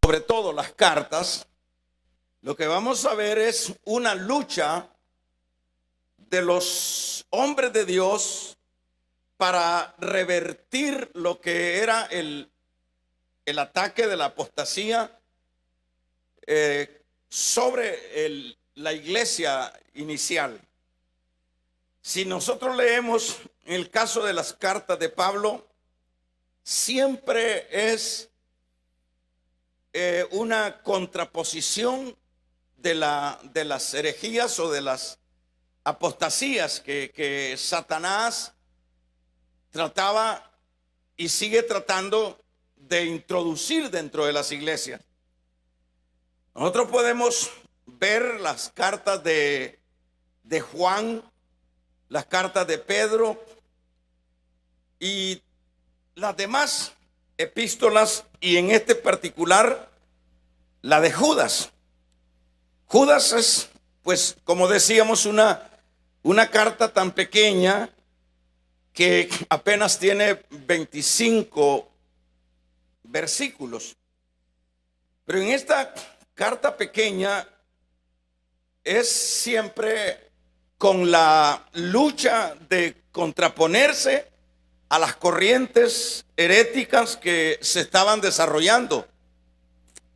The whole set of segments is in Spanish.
sobre todo las cartas, lo que vamos a ver es una lucha de los hombres de Dios para revertir lo que era el ataque de la apostasía sobre la iglesia inicial. Si nosotros leemos en el caso de las cartas de Pablo, siempre es una contraposición de las herejías o de las apostasías que Satanás trataba y sigue tratando de introducir dentro de las iglesias. Nosotros podemos ver las cartas de Juan, las cartas de Pedro y las demás epístolas, y en este particular la de Judas. Judas es, pues, como decíamos, una carta tan pequeña que apenas tiene 25 versículos. Pero en esta carta pequeña es siempre con la lucha de contraponerse a las corrientes heréticas que se estaban desarrollando,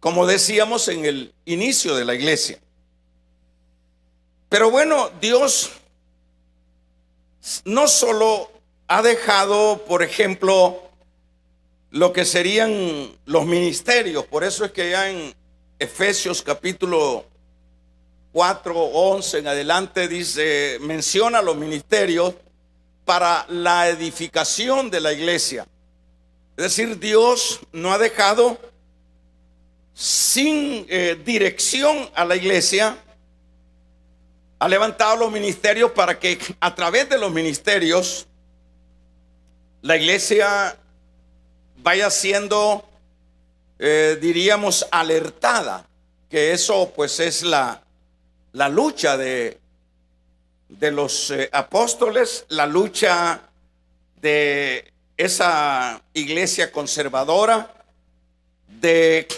como decíamos en el inicio de la iglesia. Pero bueno, Dios no solo ha dejado, por ejemplo, lo que serían los ministerios. Por eso es que ya en Efesios capítulo 4, 11 en adelante dice, menciona los ministerios para la edificación de la iglesia. Es decir, Dios no ha dejado sin dirección a la iglesia. Ha levantado los ministerios para que a través de los ministerios la iglesia vaya siendo, diríamos, alertada, que eso pues es la lucha de los apóstoles, la lucha de esa iglesia conservadora, de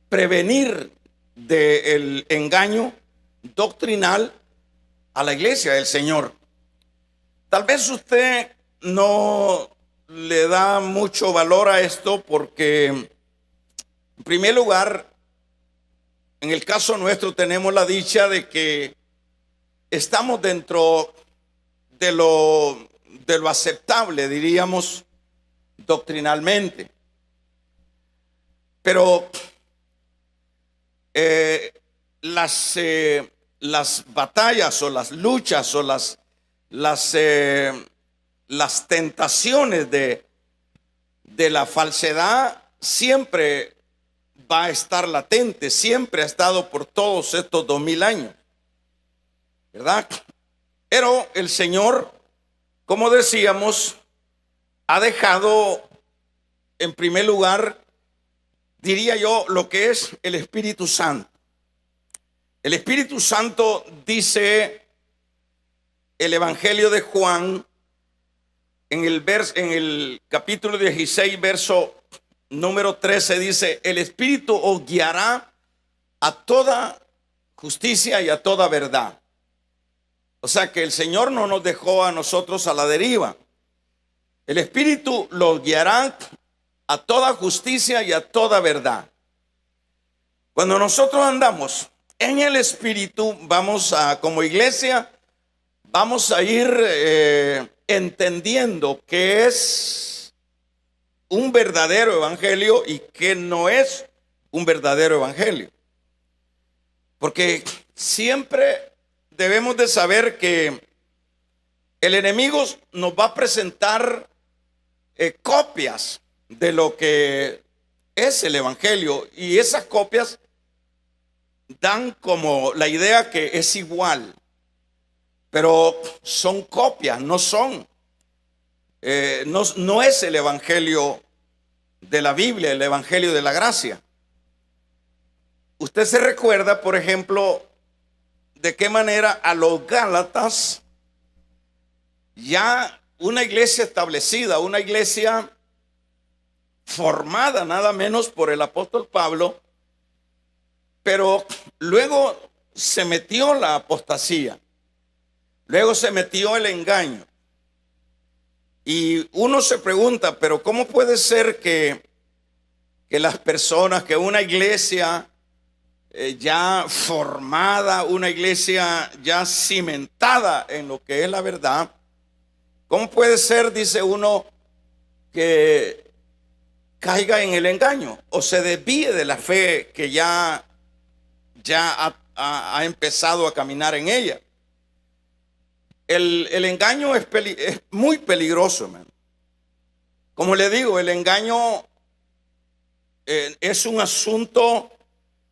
prevenir del engaño doctrinal a la iglesia del Señor. Tal vez usted no le da mucho valor a esto porque, en primer lugar, en el caso nuestro tenemos la dicha de que estamos dentro de lo aceptable, diríamos, doctrinalmente. Pero las batallas o las luchas o las tentaciones de la falsedad siempre va a estar latente, siempre ha estado por todos estos 2000 años, ¿verdad? Pero el Señor, como decíamos, ha dejado en primer lugar, diría yo, lo que es el Espíritu Santo. El Espíritu Santo, dice el Evangelio de Juan, en el capítulo 16, verso número 13, dice, el Espíritu os guiará a toda justicia y a toda verdad. O sea que el Señor no nos dejó a nosotros a la deriva. El Espíritu los guiará a toda justicia y a toda verdad. Cuando nosotros andamos en el Espíritu, como iglesia, vamos a ir entendiendo qué es un verdadero evangelio y qué no es un verdadero evangelio. Porque siempre debemos de saber que el enemigo nos va a presentar copias de lo que es el evangelio, y esas copias dan como la idea que es igual, pero son copias, no son, no es el evangelio de la Biblia, el evangelio de la gracia. Usted se recuerda, por ejemplo, de qué manera a los Gálatas, ya una iglesia establecida, una iglesia formada nada menos por el apóstol Pablo, Pero luego se metió la apostasía, luego se metió el engaño. Y uno se pregunta, pero ¿cómo puede ser que las personas, que una iglesia ya formada, una iglesia ya cimentada en lo que es la verdad, cómo puede ser, dice uno, que caiga en el engaño o se desvíe de la fe que ya ha empezado a caminar en ella? El engaño es muy peligroso, hermano. Como le digo, el engaño es un asunto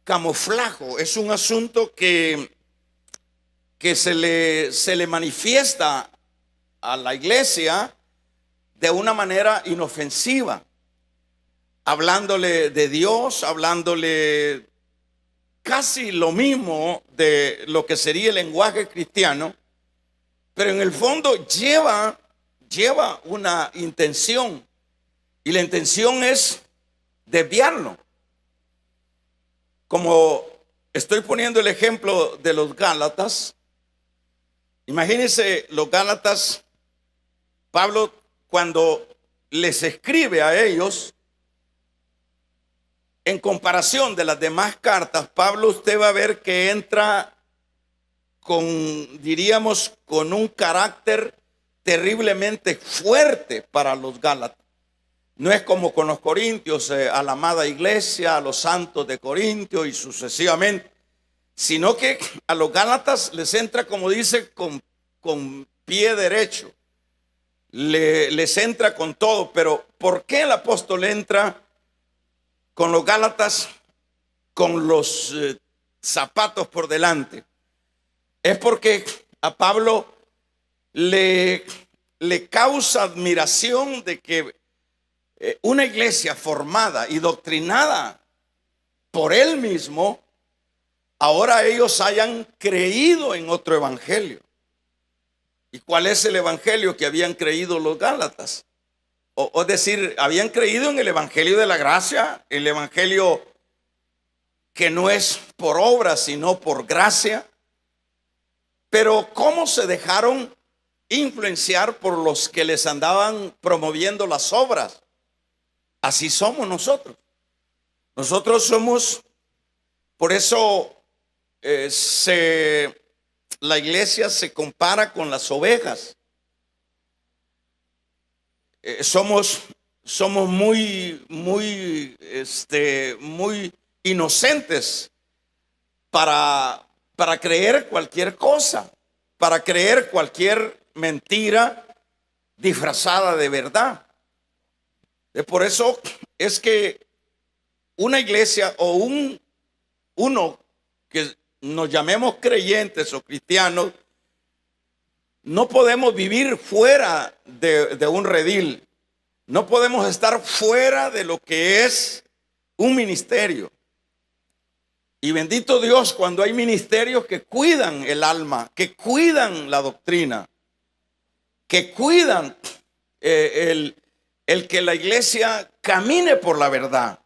camuflajo, es un asunto que se le manifiesta a la iglesia de una manera inofensiva, hablándole de Dios, hablándole casi lo mismo de lo que sería el lenguaje cristiano, pero en el fondo lleva una intención, y la intención es desviarlo. Como estoy poniendo el ejemplo de los Gálatas, imagínense los Gálatas, Pablo cuando les escribe a ellos, en comparación de las demás cartas, Pablo, usted va a ver que entra diríamos, con un carácter terriblemente fuerte para los Gálatas. No es como con los corintios, a la amada iglesia, a los santos de Corintio y sucesivamente, sino que a los Gálatas les entra, como dice, con pie derecho. Les entra con todo. Pero ¿por qué el apóstol entra con los Gálatas con los zapatos por delante? Es porque a Pablo le causa admiración de que una iglesia formada y doctrinada por él mismo, ahora ellos hayan creído en otro evangelio. ¿Y cuál es el evangelio que habían creído los Gálatas? Es decir, habían creído en el evangelio de la gracia, el evangelio que no es por obra, sino por gracia. Pero ¿cómo se dejaron influenciar por los que les andaban promoviendo las obras? Así somos nosotros. Nosotros somos, por eso la iglesia se compara con las ovejas. Somos muy inocentes para creer cualquier cosa, para creer cualquier mentira disfrazada de verdad. Por eso es que una iglesia o uno que nos llamemos creyentes o cristianos, no podemos vivir fuera de un redil. No podemos estar fuera de lo que es un ministerio. Y bendito Dios cuando hay ministerios que cuidan el alma, que cuidan la doctrina, que cuidan el que la iglesia camine por la verdad.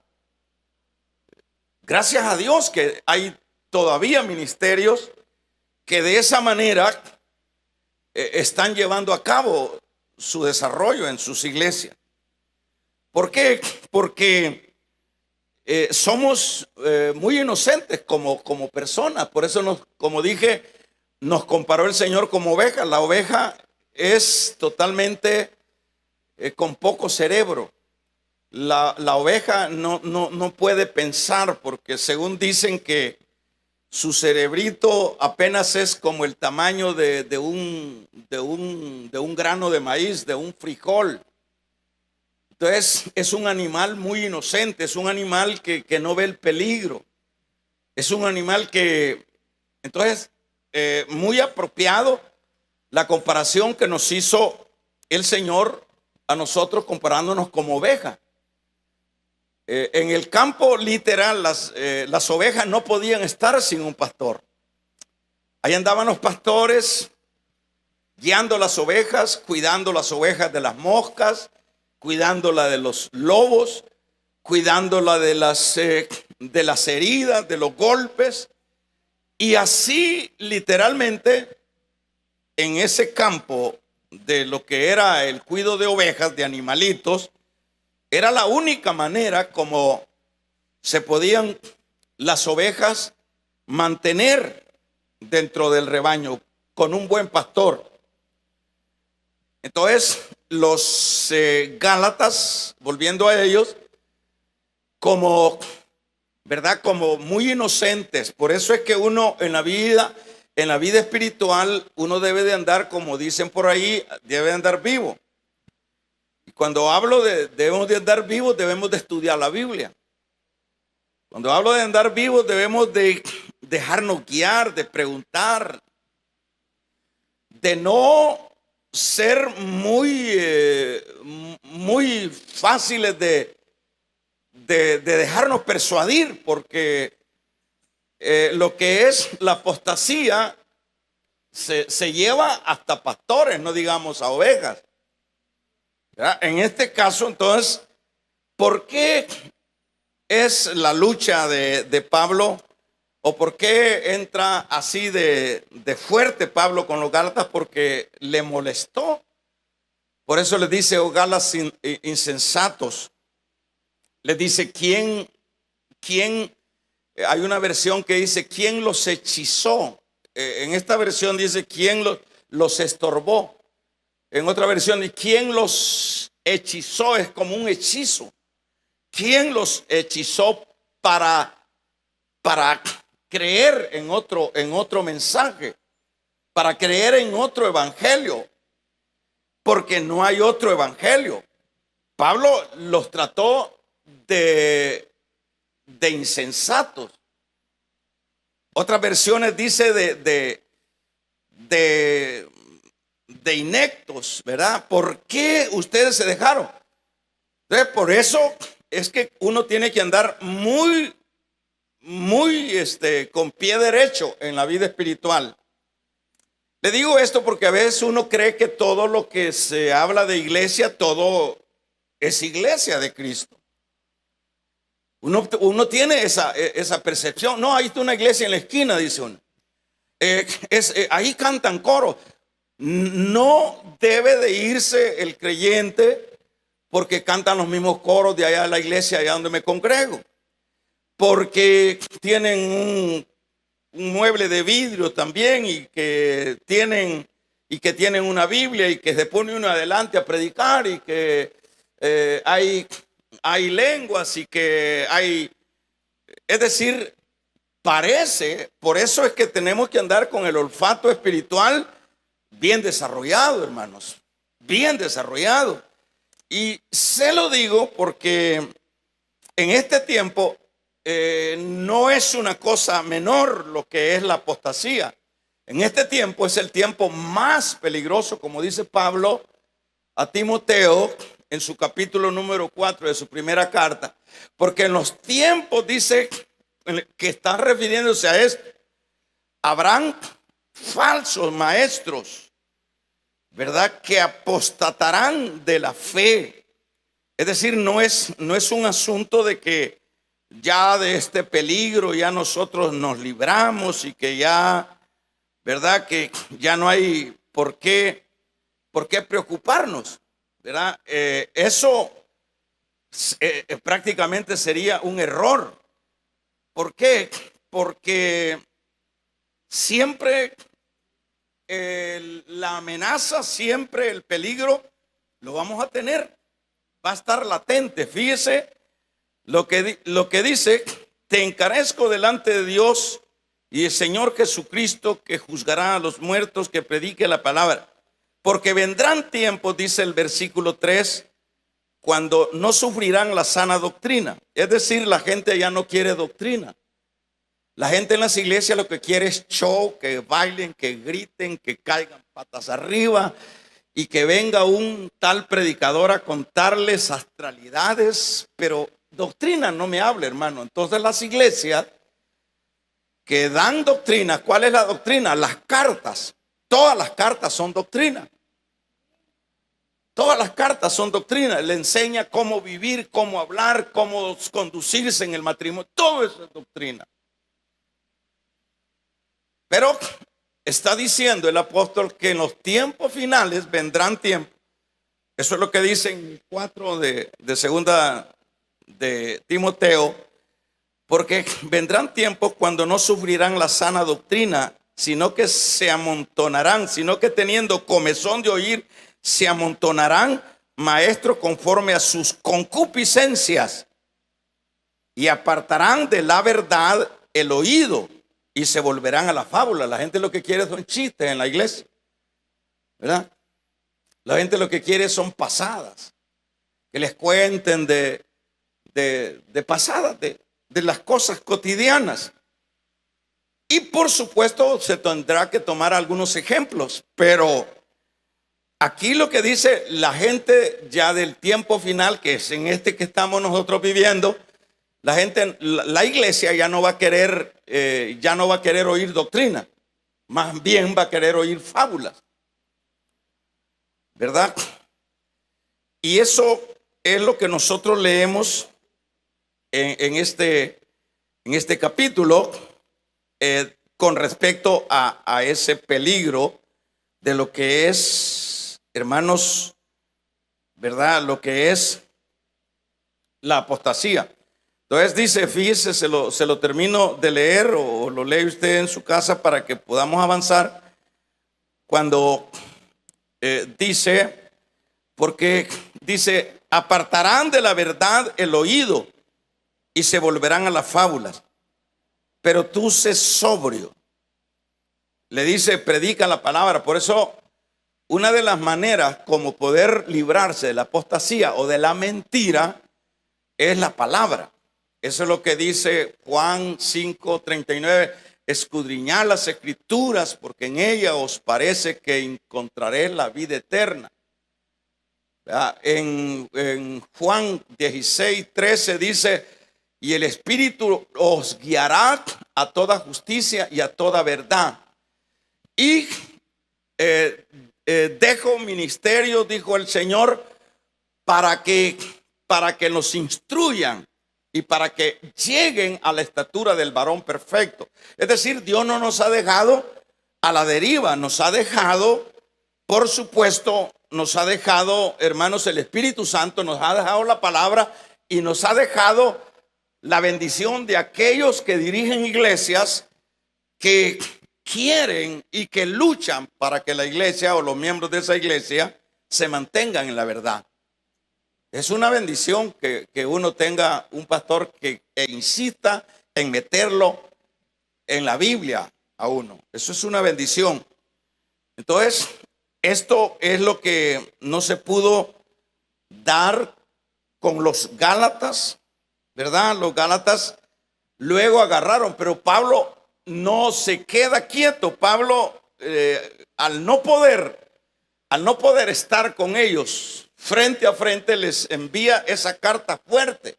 Gracias a Dios que hay todavía ministerios que de esa manera están llevando a cabo su desarrollo en sus iglesias. ¿Por qué? Porque somos muy inocentes como personas. Por eso, como dije, nos comparó el Señor como oveja. La oveja es totalmente con poco cerebro. La oveja no puede pensar, porque según dicen que su cerebrito apenas es como el tamaño de un grano de maíz, de un frijol. Entonces es un animal muy inocente, es un animal que no ve el peligro. Es un animal que, entonces, muy apropiado la comparación que nos hizo el Señor a nosotros comparándonos como oveja. En el campo literal las ovejas no podían estar sin un pastor. Ahí andaban los pastores guiando las ovejas, cuidando las ovejas de las moscas, cuidándola de los lobos, cuidándola de de las heridas, de los golpes. Y así literalmente en ese campo de lo que era el cuidado de ovejas, de animalitos, era la única manera como se podían las ovejas mantener dentro del rebaño con un buen pastor. Entonces los Gálatas, volviendo a ellos, como, ¿verdad? Como muy inocentes. Por eso es que uno en la vida espiritual, uno debe de andar, como dicen por ahí, debe de andar vivo. Y cuando hablo debemos de andar vivos, debemos de estudiar la Biblia. Cuando hablo de andar vivos, debemos de dejarnos guiar, de preguntar, de no ser muy fáciles de dejarnos persuadir, porque lo que es la apostasía se lleva hasta pastores, no digamos a ovejas. ¿Verdad? En este caso, entonces, ¿por qué es la lucha de Pablo? ¿O por qué entra así de fuerte Pablo con los Gálatas? Porque le molestó. Por eso les dice, oh Gálatas insensatos. Les dice, ¿quién? Hay una versión que dice, ¿quién los hechizó? En esta versión dice, ¿quién los estorbó? En otra versión dice, ¿quién los hechizó? Es como un hechizo. ¿Quién los hechizó para creer en otro mensaje? Para creer en otro evangelio. Porque no hay otro evangelio. Pablo los trató de insensatos. Otras versiones dice de ineptos, ¿verdad? ¿Por qué ustedes se dejaron? Entonces, por eso es que uno tiene que andar muy con pie derecho en la vida espiritual. Le digo esto porque a veces uno cree que todo lo que se habla de iglesia, todo es iglesia de Cristo. Uno tiene esa percepción. No, ahí está una iglesia en la esquina, dice uno. Ahí cantan coro. No debe de irse el creyente porque cantan los mismos coros de allá de la iglesia, allá donde me congrego. Porque tienen un mueble de vidrio también y que tienen una Biblia y que se pone uno adelante a predicar y que hay lenguas y que hay, es decir, parece, por eso es que tenemos que andar con el olfato espiritual bien desarrollado, hermanos, bien desarrollado. Y se lo digo porque en este tiempo no es una cosa menor lo que es la apostasía. En este tiempo es el tiempo más peligroso, como dice Pablo a Timoteo en su capítulo número 4 de su primera carta, porque en los tiempos, dice, que están refiriéndose a esto, habrán falsos maestros, ¿verdad? Que apostatarán de la fe. Es decir, no es un asunto de que ya de este peligro ya nosotros nos libramos y que ya, ¿verdad? Que ya no hay por qué preocuparnos, ¿verdad? Eso prácticamente sería un error. ¿Por qué? Porque siempre la amenaza, siempre el peligro lo vamos a tener, va a estar latente. Fíjese lo que dice: te encarezco delante de Dios y el Señor Jesucristo, que juzgará a los muertos, que predique la palabra. Porque vendrán tiempos, dice el versículo 3, cuando no sufrirán la sana doctrina. Es decir, la gente ya no quiere doctrina. La gente en las iglesias lo que quiere es show, que bailen, que griten, que caigan patas arriba y que venga un tal predicador a contarles astralidades, pero doctrina no me hable, hermano. Entonces las iglesias que dan doctrina, ¿cuál es la doctrina? Las cartas. Todas las cartas son doctrina. Todas las cartas son doctrina. Le enseña cómo vivir, cómo hablar, cómo conducirse en el matrimonio. Todo eso es doctrina. Pero está diciendo el apóstol que en los tiempos finales vendrán tiempos. Eso es lo que dice en 4 de segunda de Timoteo. Porque vendrán tiempos cuando no sufrirán la sana doctrina, sino que se amontonarán, sino que teniendo comezón de oír, se amontonarán maestros conforme a sus concupiscencias y apartarán de la verdad el oído y se volverán a la fábula. La gente lo que quiere son chistes en la iglesia, ¿verdad? La gente lo que quiere son pasadas, que les cuenten de pasadas, de las cosas cotidianas. Y por supuesto se tendrá que tomar algunos ejemplos, pero aquí lo que dice la gente ya del tiempo final, que es en este que estamos nosotros viviendo, la gente, la iglesia ya no va a querer oír doctrina, más bien va a querer oír fábulas, ¿verdad? Y eso es lo que nosotros leemos en este capítulo con respecto a ese peligro de lo que es, hermanos, ¿verdad? Lo que es la apostasía. Entonces dice, fíjese, se lo termino de leer o lo lee usted en su casa para que podamos avanzar. Cuando dice, porque dice, apartarán de la verdad el oído y se volverán a las fábulas. Pero tú sé sobrio. Le dice, predica la palabra. Por eso, una de las maneras como poder librarse de la apostasía o de la mentira es la palabra. Eso es lo que dice Juan 5:39. Escudriñad las escrituras, porque en ellas os parece que encontraréis la vida eterna. En Juan 16:13 dice, y el Espíritu os guiará a toda justicia y a toda verdad. Y dejo ministerio, dijo el Señor, para que nos instruyan y para que lleguen a la estatura del varón perfecto. Es decir, Dios no nos ha dejado a la deriva, nos ha dejado, por supuesto, nos ha dejado, hermanos, el Espíritu Santo, nos ha dejado la palabra y nos ha dejado la bendición de aquellos que dirigen iglesias que quieren y que luchan para que la iglesia o los miembros de esa iglesia se mantengan en la verdad. Es una bendición que uno tenga un pastor que insista en meterlo en la Biblia a uno. Eso es una bendición. Entonces, esto es lo que no se pudo dar con los Gálatas, ¿verdad? Los Gálatas luego agarraron, pero Pablo no se queda quieto. Pablo, al no poder estar con ellos frente a frente, les envía esa carta fuerte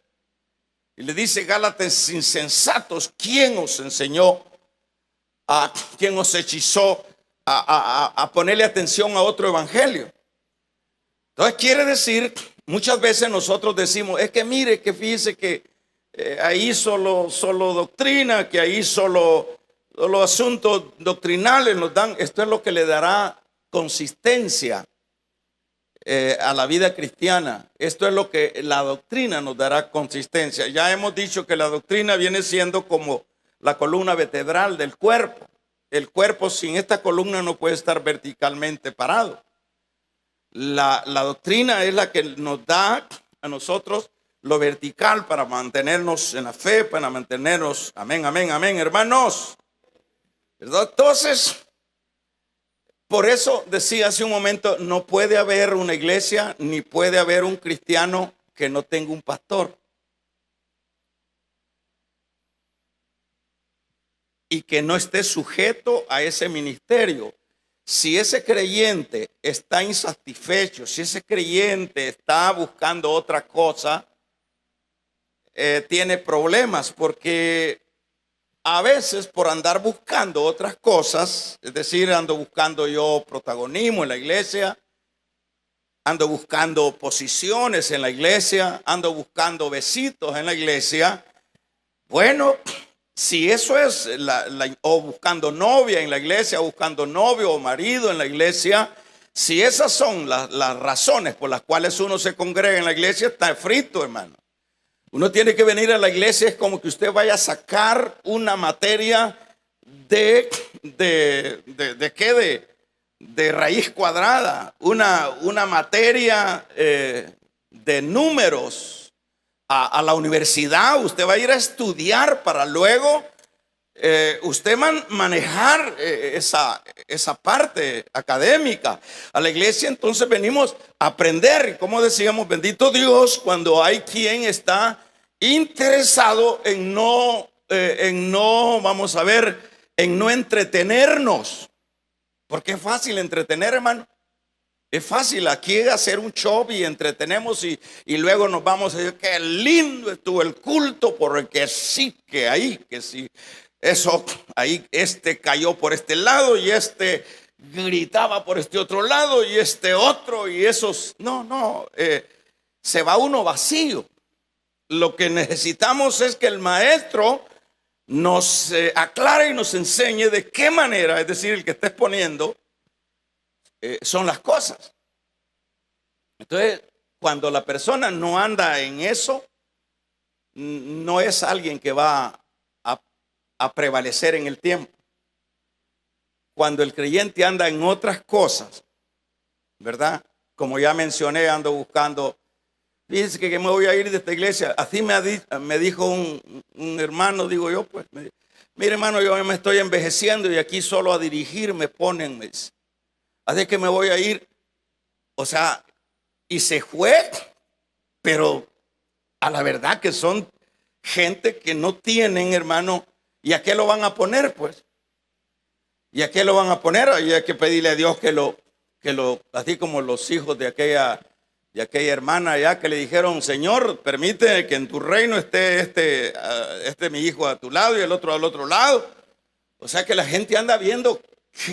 y le dice: Gálatas insensatos, ¿quién os enseñó? ¿Quién os hechizó a ponerle atención a otro evangelio? Entonces quiere decir, muchas veces nosotros decimos, es que mire, que fíjese que ahí solo doctrina, que ahí solo asuntos doctrinales nos dan. Esto es lo que le dará consistencia a la vida cristiana. Esto es lo que la doctrina nos dará consistencia. Ya hemos dicho que la doctrina viene siendo como la columna vertebral del cuerpo. El cuerpo sin esta columna no puede estar verticalmente parado. La doctrina es la que nos da a nosotros lo vertical para mantenernos en la fe, para mantenernos, amén, amén, amén, hermanos, ¿verdad? Entonces, por eso decía hace un momento, no puede haber una iglesia ni puede haber un cristiano que no tenga un pastor y que no esté sujeto a ese ministerio. Si ese creyente está insatisfecho, si ese creyente está buscando otra cosa, tiene problemas, porque a veces por andar buscando otras cosas, es decir, ando buscando yo protagonismo en la iglesia, ando buscando posiciones en la iglesia, ando buscando besitos en la iglesia. Bueno, si eso es o buscando novia en la iglesia, o buscando novio o marido en la iglesia, si esas son las razones por las cuales uno se congrega en la iglesia, está frito, hermano. Uno tiene que venir a la iglesia, es como que usted vaya a sacar una materia de raíz cuadrada, una materia de números a la universidad. Usted va a ir a estudiar para luego usted manejar esa parte académica. A la iglesia entonces venimos a aprender. Como decíamos, bendito Dios, cuando hay quien está interesado en no, vamos a ver, en no entretenernos. Porque es fácil entretener, hermano. Es fácil aquí hacer un show y entretenemos y luego nos vamos a decir qué lindo estuvo el culto, porque sí, que ahí, que sí. Eso, ahí cayó por este lado y gritaba por este otro lado y otro y esos. No, se va uno vacío. Lo que necesitamos es que el maestro nos aclare y nos enseñe de qué manera, es decir, el que está exponiendo, son las cosas. Entonces, cuando la persona no anda en eso, no es alguien que va a prevalecer en el tiempo. Cuando el creyente anda en otras cosas, ¿verdad? Como ya mencioné, ando buscando. Fíjense que me voy a ir de esta iglesia. Así me dijo un hermano, digo yo, pues, mire, hermano, yo me estoy envejeciendo y aquí solo a dirigir me ponen. Así que me voy a ir. O sea, y se fue, pero a la verdad que son gente que no tienen, hermano. ¿Y a qué lo van a poner, pues? ¿Y a qué lo van a poner? Ahí hay que pedirle a Dios que lo, así como los hijos de aquella hermana allá que le dijeron: Señor, permite que en tu reino esté mi hijo a tu lado y el otro al otro lado. O sea que la gente anda viendo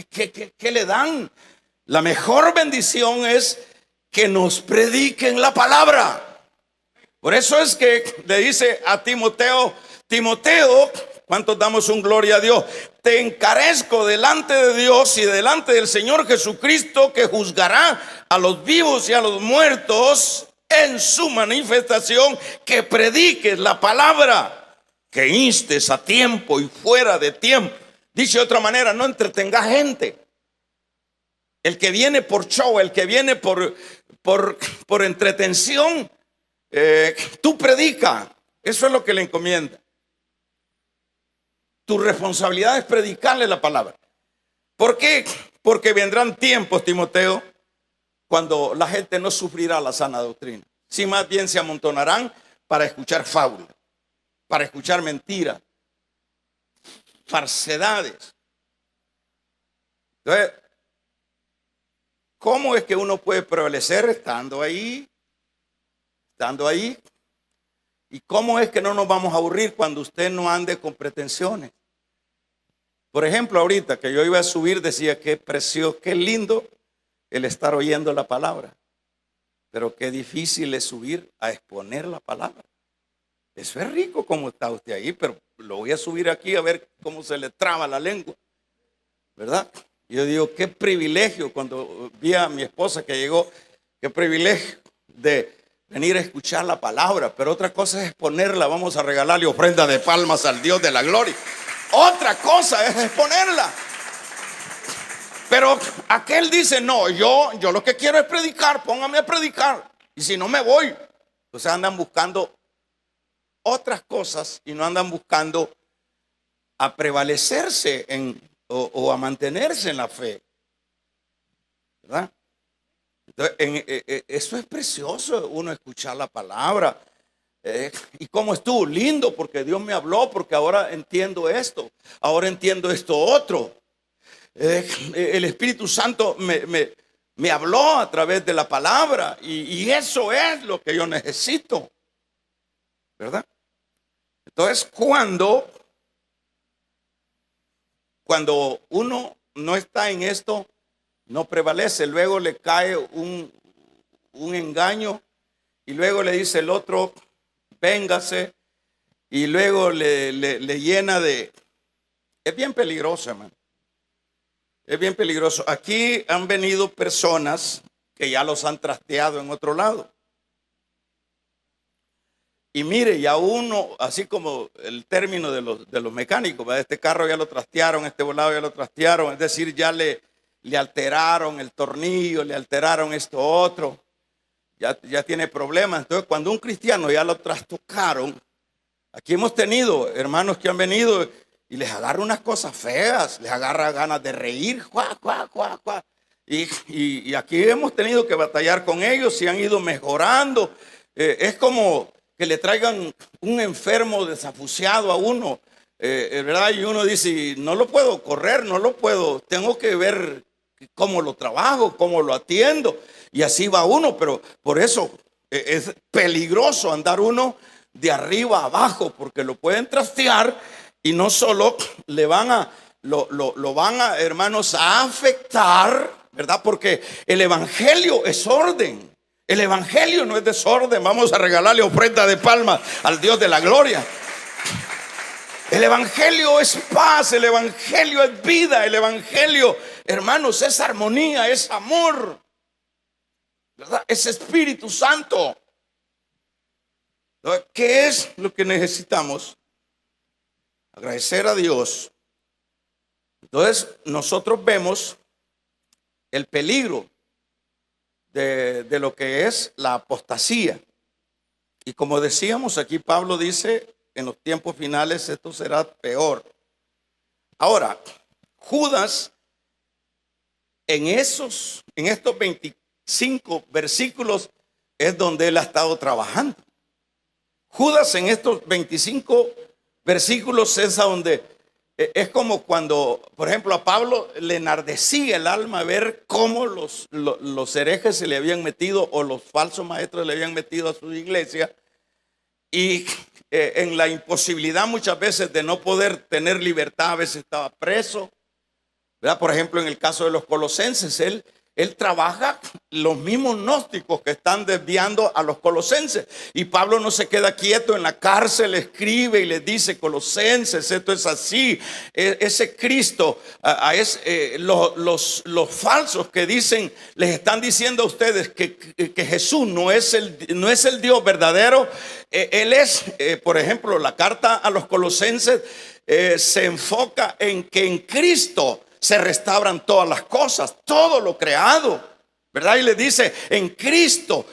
qué le dan. La mejor bendición es que nos prediquen la palabra. Por eso es que le dice a Timoteo, ¿cuántos damos un gloria a Dios? Te encarezco delante de Dios y delante del Señor Jesucristo, que juzgará a los vivos y a los muertos en su manifestación, que prediques la palabra, que instes a tiempo y fuera de tiempo. Dice de otra manera, no entretengas gente. El que viene por show, el que viene por entretención, tú predica. Eso es lo que le encomienda. Tu responsabilidad es predicarle la palabra. ¿Por qué? Porque vendrán tiempos, Timoteo, cuando la gente no sufrirá la sana doctrina. Si más bien se amontonarán para escuchar fábulas, para escuchar mentiras, falsedades. Entonces, ¿cómo es que uno puede prevalecer estando ahí? ¿Y cómo es que no nos vamos a aburrir cuando usted no ande con pretensiones? Por ejemplo, ahorita que yo iba a subir, decía qué precioso, qué lindo el estar oyendo la palabra. Pero qué difícil es subir a exponer la palabra. Eso es rico como está usted ahí, pero lo voy a subir aquí a ver cómo se le traba la lengua, ¿verdad? Yo digo, qué privilegio cuando vi a mi esposa que llegó, qué privilegio de venir a escuchar la palabra. Pero otra cosa es exponerla. Vamos a regalarle ofrenda de palmas al Dios de la gloria. Otra cosa es exponerla. Pero aquel dice: no, yo lo que quiero es predicar, póngame a predicar. Y si no, me voy. Entonces andan buscando otras cosas y no andan buscando a prevalecerse o a mantenerse en la fe, ¿verdad? Entonces, eso es precioso, uno escuchar la palabra. ¿Y cómo estuvo? Lindo, porque Dios me habló, porque ahora entiendo esto, ahora entiendo esto otro. El Espíritu Santo me habló a través de la palabra y eso es lo que yo necesito, ¿verdad? Entonces, cuando uno no está en esto, no prevalece. Luego le cae un engaño, y luego le dice el otro, véngase, y luego le llena de... Es bien peligroso, hermano. Es bien peligroso. Aquí han venido personas que ya los han trasteado en otro lado. Y mire, ya uno, así como el término de los mecánicos, ¿verdad? Este carro ya lo trastearon, este volado ya lo trastearon, es decir, ya le alteraron el tornillo, le alteraron esto otro, ya tiene problemas. Entonces, cuando un cristiano ya lo trastocaron, aquí hemos tenido hermanos que han venido y les agarra unas cosas feas, les agarra ganas de reír, y aquí hemos tenido que batallar con ellos y han ido mejorando. Es como que le traigan un enfermo desafuciado a uno, ¿verdad? Y uno dice, no lo puedo correr, no lo puedo, tengo que ver cómo lo trabajo, cómo lo atiendo. Y así va uno, pero por eso es peligroso andar uno de arriba a abajo, porque lo pueden trastear y no solo le van a, lo van a, hermanos, a afectar, ¿verdad? Porque el evangelio es orden. El evangelio no es desorden. Vamos a regalarle ofrenda de palmas al Dios de la gloria. El evangelio es paz, el evangelio es vida, el evangelio, hermanos, es armonía, es amor, ¿verdad? Es Espíritu Santo. ¿Qué es lo que necesitamos? Agradecer a Dios. Entonces nosotros vemos el peligro de lo que es la apostasía. Y como decíamos, aquí Pablo dice, en los tiempos finales esto será peor. Ahora, Judas, en estos 25 versículos es donde él ha estado trabajando. Judas en estos 25 versículos es a donde es como cuando, por ejemplo, a Pablo le enardecía el alma ver cómo los herejes se le habían metido o los falsos maestros le habían metido a su iglesia, y en la imposibilidad muchas veces de no poder tener libertad, a veces estaba preso, ¿verdad? Por ejemplo, en el caso de los colosenses, él trabaja los mismos gnósticos que están desviando a los colosenses. Y Pablo no se queda quieto en la cárcel, escribe y les dice, colosenses, esto es así. Ese Cristo, los falsos que dicen, les están diciendo a ustedes que Jesús no es el Dios verdadero. Él es, por ejemplo, la carta a los colosenses se enfoca en que en Cristo se restauran todas las cosas, todo lo creado, ¿verdad? Y le dice, en Cristo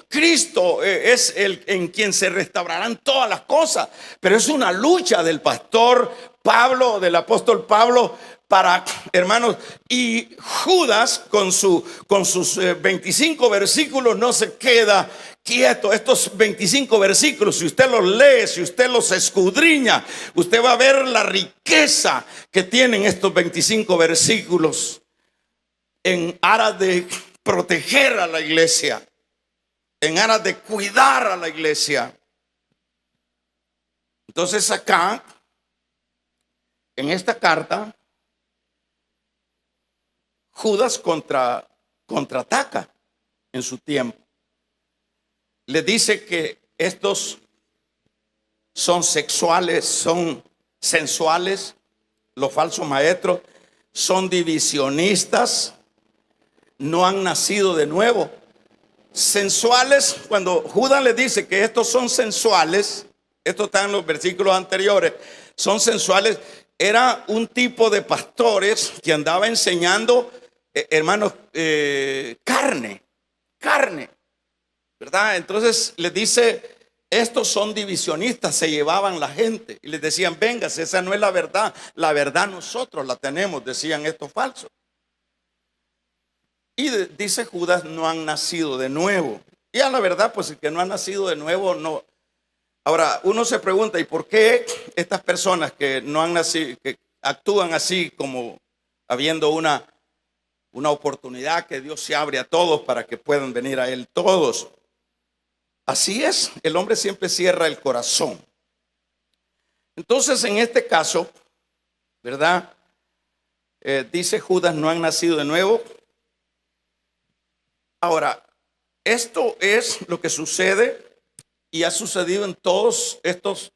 es el en quien se restaurarán todas las cosas. Pero es una lucha del pastor Pablo, del apóstol Pablo, para, hermanos, y Judas con sus 25 versículos no se queda quieto. Estos 25 versículos, si usted los lee, si usted los escudriña, usted va a ver la riqueza que tienen estos 25 versículos en aras de proteger a la iglesia, en aras de cuidar a la iglesia. Entonces acá, en esta carta, Judas contraataca en su tiempo. Le dice que estos son sexuales, son sensuales, los falsos maestros, son divisionistas, no han nacido de nuevo. Sensuales, cuando Judas le dice que estos son sensuales, esto está en los versículos anteriores, son sensuales, era un tipo de pastores que andaba enseñando, hermanos, carne, ¿verdad? Entonces les dice, estos son divisionistas, se llevaban la gente y les decían, vengas, esa no es la verdad nosotros la tenemos, decían estos falsos. Y dice Judas, no han nacido de nuevo. Y a la verdad, pues el que no ha nacido de nuevo, no. Ahora, uno se pregunta, ¿y por qué estas personas que no han nacido, que actúan así como habiendo una oportunidad que Dios se abre a todos para que puedan venir a Él todos? Así es, el hombre siempre cierra el corazón. Entonces, en este caso, ¿verdad? Dice Judas, no han nacido de nuevo. Ahora, esto es lo que sucede y ha sucedido en todos estos,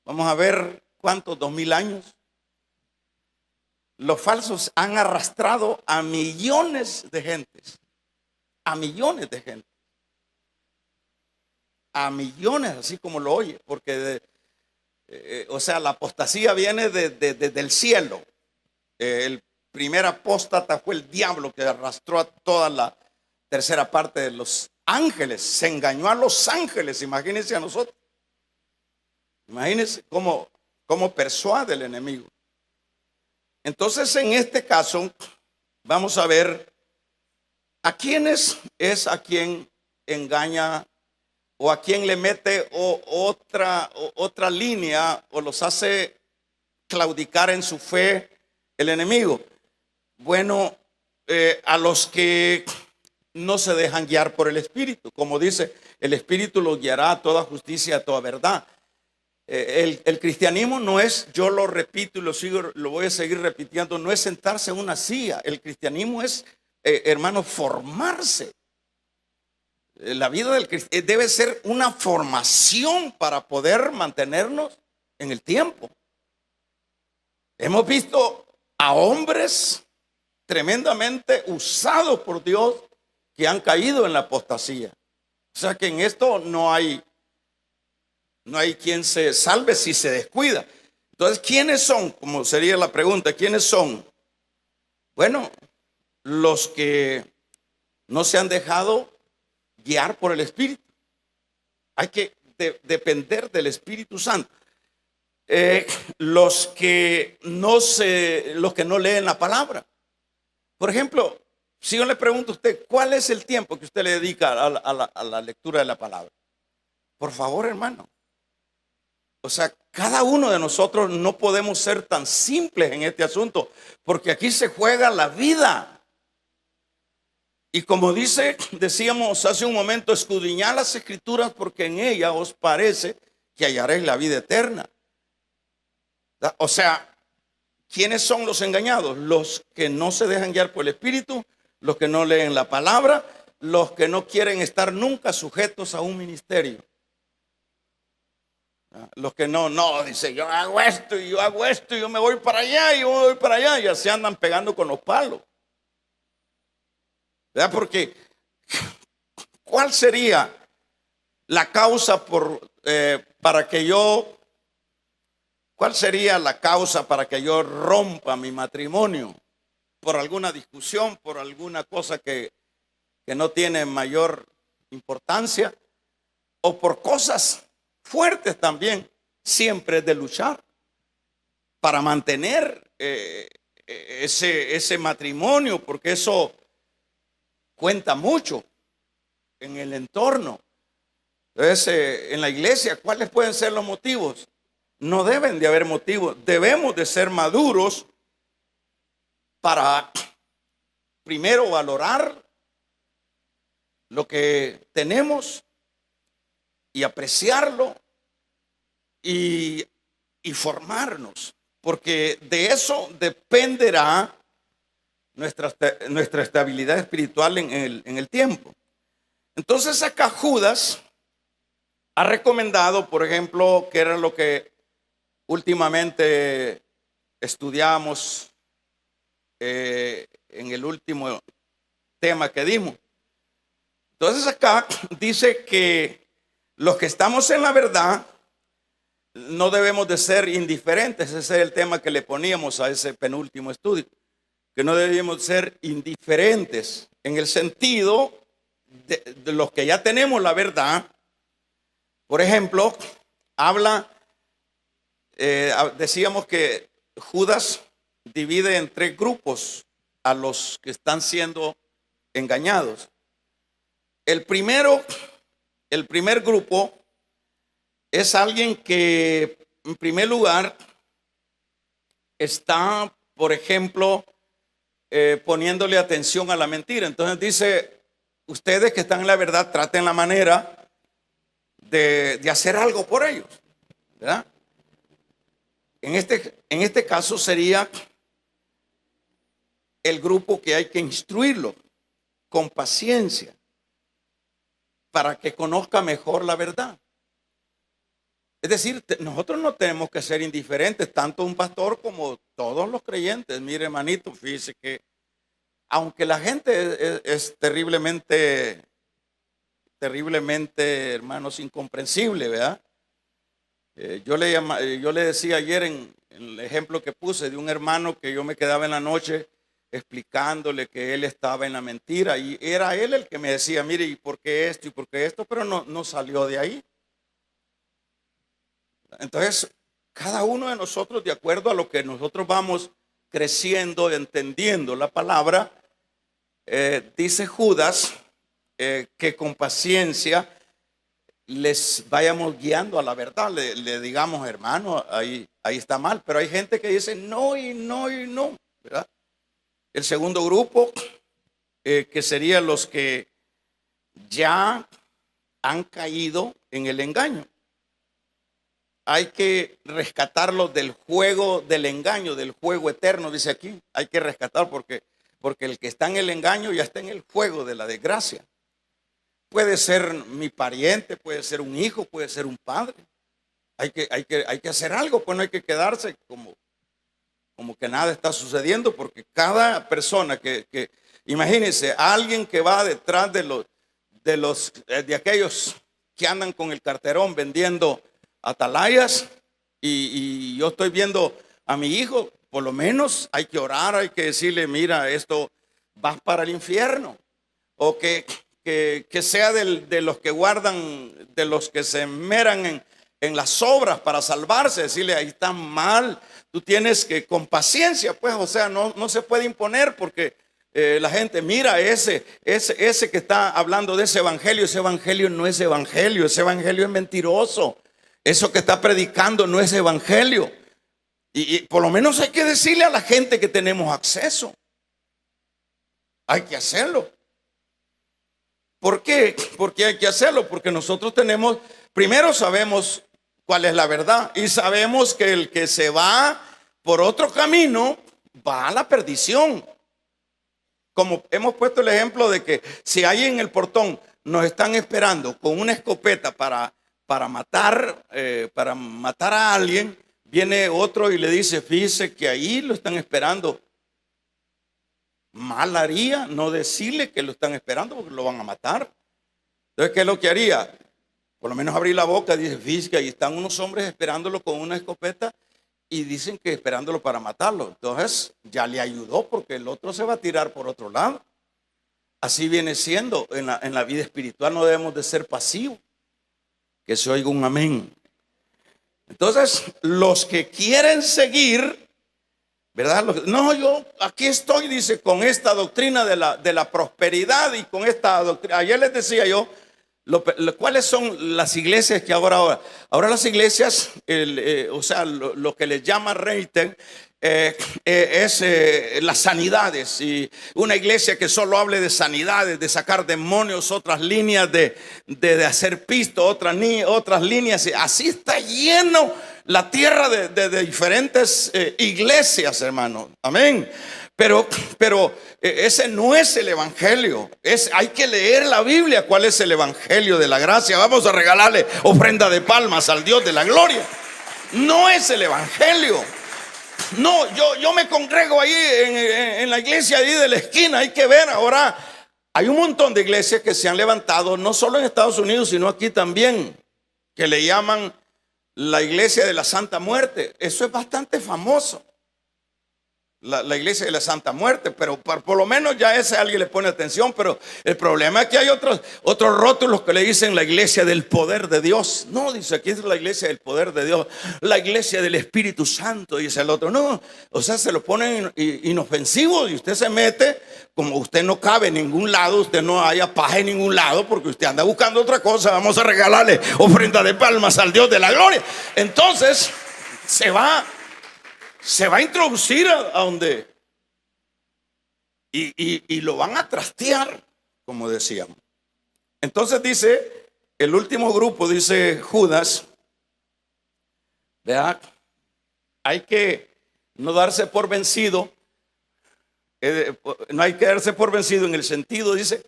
vamos a ver, ¿cuántos? 2000 años. Los falsos han arrastrado a millones de gentes, a millones de gente, a millones, así como lo oye, porque, o sea, la apostasía viene del cielo. El primer apóstata fue el diablo que arrastró a toda la tercera parte de los ángeles, se engañó a los ángeles, imagínense a nosotros. Imagínense cómo persuade el enemigo. Entonces, en este caso, vamos a ver a quiénes es a quien engaña o a quien le mete otra línea o los hace claudicar en su fe el enemigo. Bueno, a los que no se dejan guiar por el Espíritu. Como dice, el Espíritu los guiará a toda justicia, a toda verdad. El cristianismo no es, yo lo repito y lo voy a seguir repitiendo, no es sentarse en una silla. El cristianismo es, hermano, formarse. La vida del cristiano debe ser una formación para poder mantenernos en el tiempo. Hemos visto a hombres tremendamente usados por Dios que han caído en la apostasía. O sea que en esto no hay quien se salve si se descuida. Entonces, ¿quiénes son? Como sería la pregunta, ¿quiénes son? Bueno, los que no se han dejado guiar por el Espíritu. Hay que depender del Espíritu Santo. Los que no leen la palabra. Por ejemplo, si yo le pregunto a usted, ¿cuál es el tiempo que usted le dedica a la lectura de la palabra? Por favor, hermano. O sea, cada uno de nosotros no podemos ser tan simples en este asunto, porque aquí se juega la vida. Y como decíamos hace un momento, escudriñad las Escrituras porque en ellas os parece que hallaréis la vida eterna. O sea, ¿quiénes son los engañados? Los que no se dejan guiar por el Espíritu, los que no leen la palabra, los que no quieren estar nunca sujetos a un ministerio. Los que dice, yo hago esto y yo hago esto y yo me voy para allá y yo me voy para allá, ya se andan pegando con los palos. ¿Verdad? Porque ¿cuál sería la causa cuál sería la causa para que yo rompa mi matrimonio? Por alguna discusión, por alguna cosa que no tiene mayor importancia, o por cosas fuertes también. Siempre es de luchar para mantener ese matrimonio, porque eso cuenta mucho en el entorno. Entonces, en la iglesia, ¿cuáles pueden ser los motivos? No deben de haber motivos. Debemos de ser maduros para primero valorar lo que tenemos y apreciarlo y formarnos, porque de eso dependerá nuestra estabilidad espiritual en el tiempo. Entonces acá Judas ha recomendado, por ejemplo, que era lo que últimamente estudiamos en el último tema que dimos. Entonces acá dice que los que estamos en la verdad no debemos de ser indiferentes. Ese es el tema que le poníamos a ese penúltimo estudio, que no debemos ser indiferentes en el sentido de los que ya tenemos la verdad. Por ejemplo, decíamos que Judas divide en 3 grupos a los que están siendo engañados. El primer grupo es alguien que, en primer lugar, está, por ejemplo, poniéndole atención a la mentira. Entonces dice, ustedes que están en la verdad, traten la manera de hacer algo por ellos, ¿verdad? En este caso sería el grupo que hay que instruirlo con paciencia. para que conozca mejor la verdad. Es decir, nosotros no tenemos que ser indiferentes, tanto un pastor como todos los creyentes. Mire, hermanito, fíjese que aunque la gente es terriblemente, hermanos, incomprensible, ¿verdad? Yo le decía ayer en el ejemplo que puse de un hermano que yo me quedaba en la noche explicándole que él estaba en la mentira, y era él el que me decía, mire, ¿y por qué esto? ¿Y por qué esto? Pero no salió de ahí. Entonces, cada uno de nosotros, de acuerdo a lo que nosotros vamos creciendo, entendiendo la palabra, dice Judas, que con paciencia les vayamos guiando a la verdad. Le digamos, hermano, ahí está mal. Pero hay gente que dice no y no y no, ¿verdad? El segundo grupo, que serían los que ya han caído en el engaño. Hay que rescatarlos del juego del engaño, del juego eterno, dice aquí. Hay que rescatar porque el que está en el engaño ya está en el juego de la desgracia. Puede ser mi pariente, puede ser un hijo, puede ser un padre. Hay que hacer algo, pues no hay que quedarse como que nada está sucediendo, porque cada persona que imagínense, alguien que va detrás de aquellos que andan con el carterón vendiendo atalayas, y yo estoy viendo a mi hijo, por lo menos hay que orar, hay que decirle, mira, esto vas para el infierno. O que sea de los que guardan, de los que se esmeran en las obras para salvarse, decirle, ahí está mal, tú tienes que, con paciencia, pues, o sea, no se puede imponer, porque la gente, mira, ese que está hablando de ese evangelio no es evangelio, ese evangelio es mentiroso. Eso que está predicando no es evangelio. Y por lo menos hay que decirle a la gente que tenemos acceso. Hay que hacerlo. ¿Por qué? Porque hay que hacerlo. Porque nosotros primero sabemos cuál es la verdad. Y sabemos que el que se va por otro camino va a la perdición. Como hemos puesto el ejemplo de que si ahí en el portón nos están esperando con una escopeta para matar a alguien, viene otro y le dice, fíjese que ahí lo están esperando. Mal haría no decirle que lo están esperando, porque lo van a matar. Entonces, ¿qué es lo que haría? Por lo menos abrir la boca y dice, fíjese que ahí están unos hombres esperándolo con una escopeta y dicen que esperándolo para matarlo. Entonces ya le ayudó, porque el otro se va a tirar por otro lado. Así viene siendo en la vida espiritual. No debemos de ser pasivos. Que se oiga un amén. Entonces, los que quieren seguir, ¿verdad? No, yo aquí estoy, dice, con esta doctrina de la prosperidad y con esta doctrina. Ayer les decía yo, ¿cuáles son las iglesias que ahora las iglesias, o sea, lo que les llama Reiter, es las sanidades, y una iglesia que solo hable de sanidades, de sacar demonios, otras líneas de hacer pisto, otras líneas, así está lleno la tierra de diferentes iglesias, hermano, amén. Pero ese no es el evangelio. Hay que leer la Biblia. ¿Cuál es el evangelio de la gracia? Vamos a regalarle ofrenda de palmas al Dios de la gloria. No es el evangelio. No, yo me congrego ahí en la iglesia ahí de la esquina. Hay que ver ahora. Hay un montón de iglesias que se han levantado, no solo en Estados Unidos, sino aquí también, que le llaman la iglesia de la Santa Muerte. Eso es bastante famoso. La iglesia de la Santa Muerte, pero por lo menos ya ese alguien le pone atención. Pero el problema es que hay otros rótulos que le dicen la iglesia del poder de Dios. No, dice aquí es la iglesia del poder de Dios, la iglesia del Espíritu Santo, dice el otro. No, o sea, se lo ponen inofensivo, y usted se mete, como usted no cabe en ningún lado, usted no haya paz en ningún lado, porque usted anda buscando otra cosa. Vamos a regalarle ofrenda de palmas al Dios de la gloria. Entonces se va a introducir a donde y lo van a trastear, como decíamos. Entonces dice, el último grupo, dice Judas, ¿verdad? Hay que no darse por vencido. No hay que darse por vencido en el sentido, dice,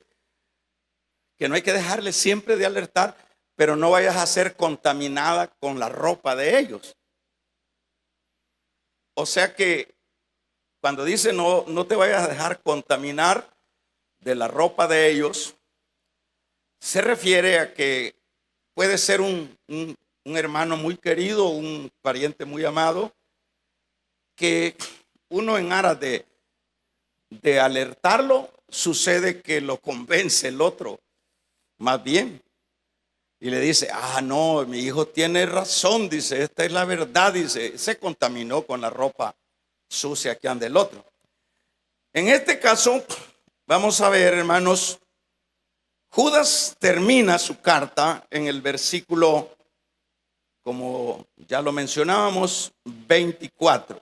que no hay que dejarle siempre de alertar, pero no vayas a ser contaminada con la ropa de ellos. O sea que cuando dice no te vayas a dejar contaminar de la ropa de ellos, se refiere a que puede ser un hermano muy querido, un pariente muy amado, que uno en aras de alertarlo, sucede que lo convence el otro más bien. Y le dice, no, mi hijo tiene razón, dice, esta es la verdad, dice, se contaminó con la ropa sucia que anda el otro. En este caso, vamos a ver, hermanos, Judas termina su carta en el versículo, como ya lo mencionábamos, 24.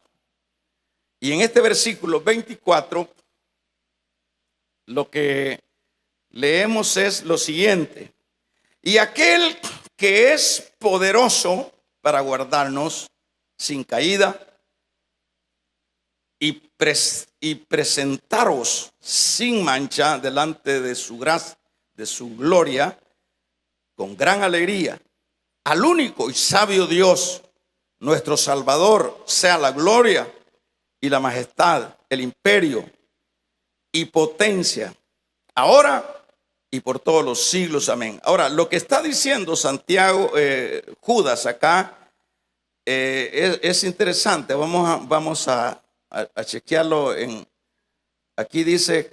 Y en este versículo 24, lo que leemos es lo siguiente: y aquel que es poderoso para guardarnos sin caída y presentaros sin mancha delante de su gracia, de su gloria, con gran alegría, al único y sabio Dios, nuestro Salvador, sea la gloria y la majestad, el imperio y potencia, ahora y por todos los siglos. Amén. Ahora, lo que está diciendo Santiago, Judas acá, es interesante. Vamos a chequearlo. Aquí dice,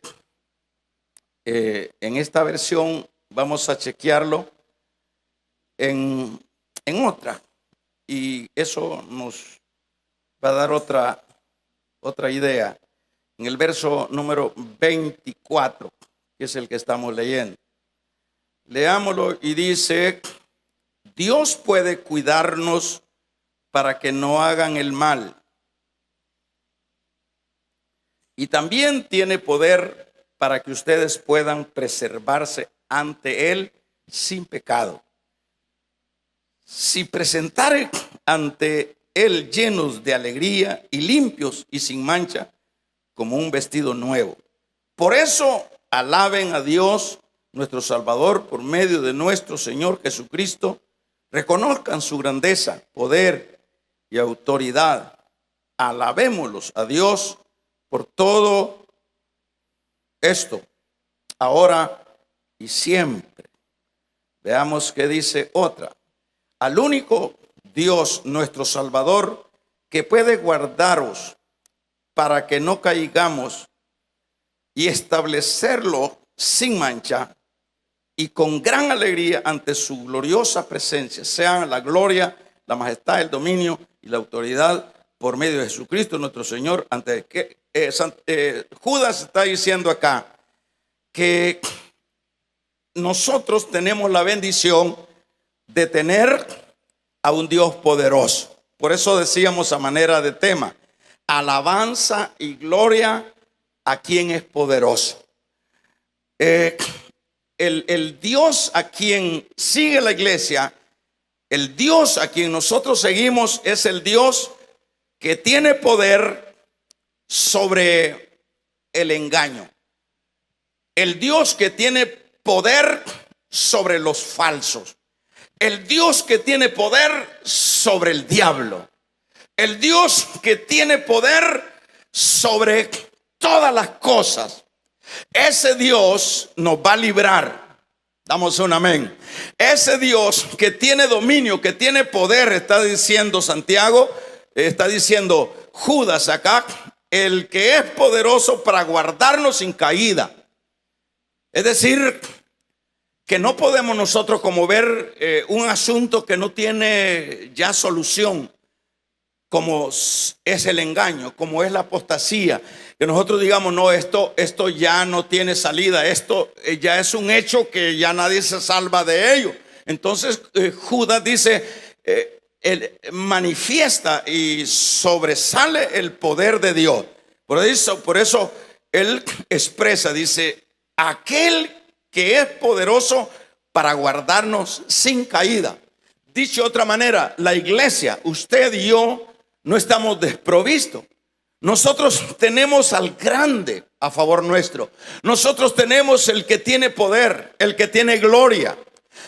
en esta versión, vamos a chequearlo en otra. Y eso nos va a dar otra idea. En el verso número 24. Que es el que estamos leyendo. Leámoslo y dice: Dios puede cuidarnos para que no hagan el mal. Y también tiene poder para que ustedes puedan preservarse ante Él sin pecado. Si presentaren ante Él llenos de alegría y limpios y sin mancha, como un vestido nuevo. Por eso alaben a Dios nuestro Salvador por medio de nuestro Señor Jesucristo. Reconozcan su grandeza, poder y autoridad. Alabémoslos a Dios por todo esto, ahora y siempre. Veamos qué dice otra. Al único Dios nuestro Salvador, que puede guardaros para que no caigamos, y establecerlo sin mancha y con gran alegría ante su gloriosa presencia, sean la gloria, la majestad, el dominio y la autoridad por medio de Jesucristo nuestro Señor. Ante que Judas está diciendo acá que nosotros tenemos la bendición de tener a un Dios poderoso. Por eso decíamos a manera de tema: alabanza y gloria a quien es poderoso. El Dios a quien sigue la iglesia, el Dios a quien nosotros seguimos, es el Dios que tiene poder sobre el engaño. El Dios que tiene poder sobre los falsos. El Dios que tiene poder sobre el diablo. El Dios que tiene poder sobre todas las cosas. Ese Dios nos va a librar. Damos un amén. Ese Dios que tiene dominio, que tiene poder, está diciendo Santiago, está diciendo Judas acá, el que es poderoso para guardarnos sin caída. Es decir, que no podemos nosotros como ver un asunto que no tiene ya solución, como es el engaño, como es la apostasía, que nosotros digamos, no, esto ya no tiene salida, esto ya es un hecho que ya nadie se salva de ello. Entonces Judas dice, manifiesta y sobresale el poder de Dios. Por eso él expresa, dice, aquel que es poderoso para guardarnos sin caída. Dicho de otra manera, la iglesia, usted y yo, no estamos desprovistos. Nosotros tenemos al grande a favor nuestro. Nosotros tenemos el que tiene poder, el que tiene gloria.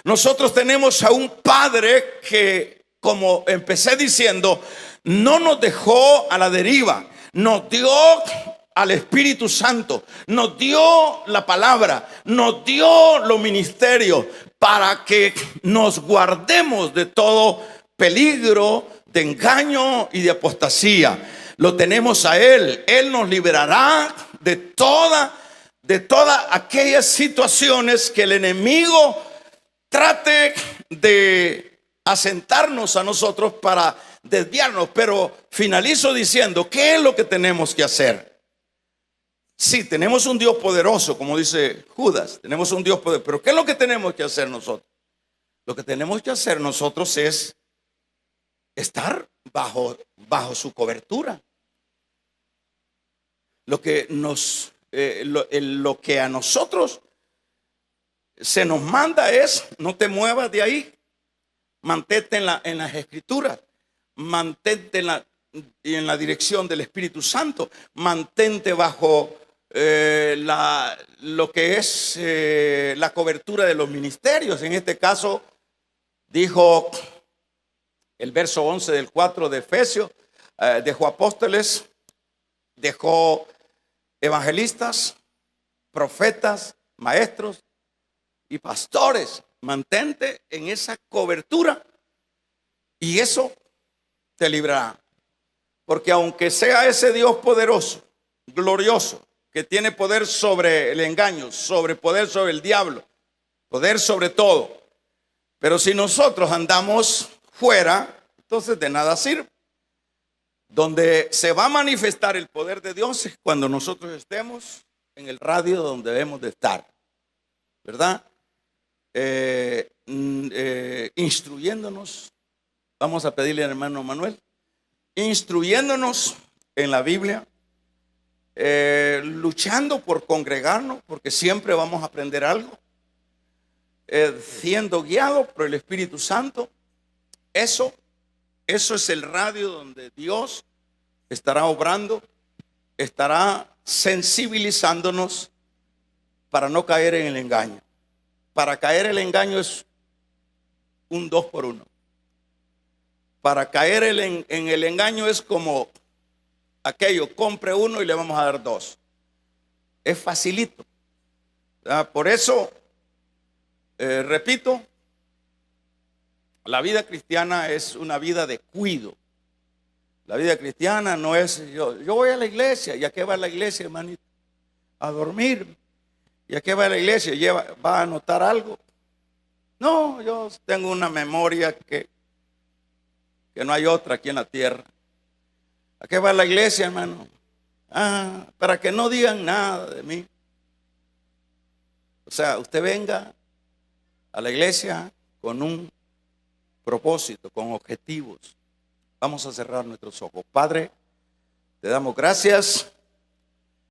Nosotros tenemos a un Padre que, como empecé diciendo, no nos dejó a la deriva. Nos dio al Espíritu Santo, nos dio la palabra, nos dio los ministerios para que nos guardemos de todo peligro, de engaño y de apostasía. Lo tenemos a Él. Él nos liberará de todas aquellas situaciones que el enemigo trate de asentarnos a nosotros para desviarnos. Pero finalizo diciendo, ¿qué es lo que tenemos que hacer? Sí, tenemos un Dios poderoso, como dice Judas, tenemos un Dios poderoso, pero ¿qué es lo que tenemos que hacer nosotros? Lo que tenemos que hacer nosotros es estar bajo su cobertura. Lo que a nosotros se nos manda es: no te muevas de ahí, mantente en las escrituras, mantente en la dirección del Espíritu Santo, mantente bajo lo que es la cobertura de los ministerios. En este caso dijo el verso 11 del 4 de Efesios, dejó apóstoles, dejó evangelistas, profetas, maestros y pastores. Mantente en esa cobertura y eso te librará. Porque aunque sea ese Dios poderoso, glorioso, que tiene poder sobre el engaño, poder sobre el diablo, poder sobre todo, pero si nosotros andamos fuera, entonces de nada sirve. Donde se va a manifestar el poder de Dios es cuando nosotros estemos en el radio donde debemos de estar, ¿verdad? Instruyéndonos. Vamos a pedirle al hermano Manuel, instruyéndonos en la Biblia, luchando por congregarnos, porque siempre vamos a aprender algo, siendo guiado por el Espíritu Santo. Eso es el radio donde Dios estará obrando, estará sensibilizándonos para no caer en el engaño. Para caer en el engaño es un 2 por 1. Para caer en el engaño es como aquello: compre uno y le vamos a dar 2. Es facilito. Por eso, repito, la vida cristiana es una vida de cuido. La vida cristiana no es yo voy a la iglesia. ¿Y a qué va a la iglesia, hermanito? A dormir. ¿Y a qué va a la iglesia? ¿Va a anotar algo? No, yo tengo una memoria que no hay otra aquí en la tierra. ¿A qué va a la iglesia, hermano? Para que no digan nada de mí. O sea, usted venga a la iglesia con un propósito, con objetivos. Vamos a cerrar nuestros ojos. Padre, te damos gracias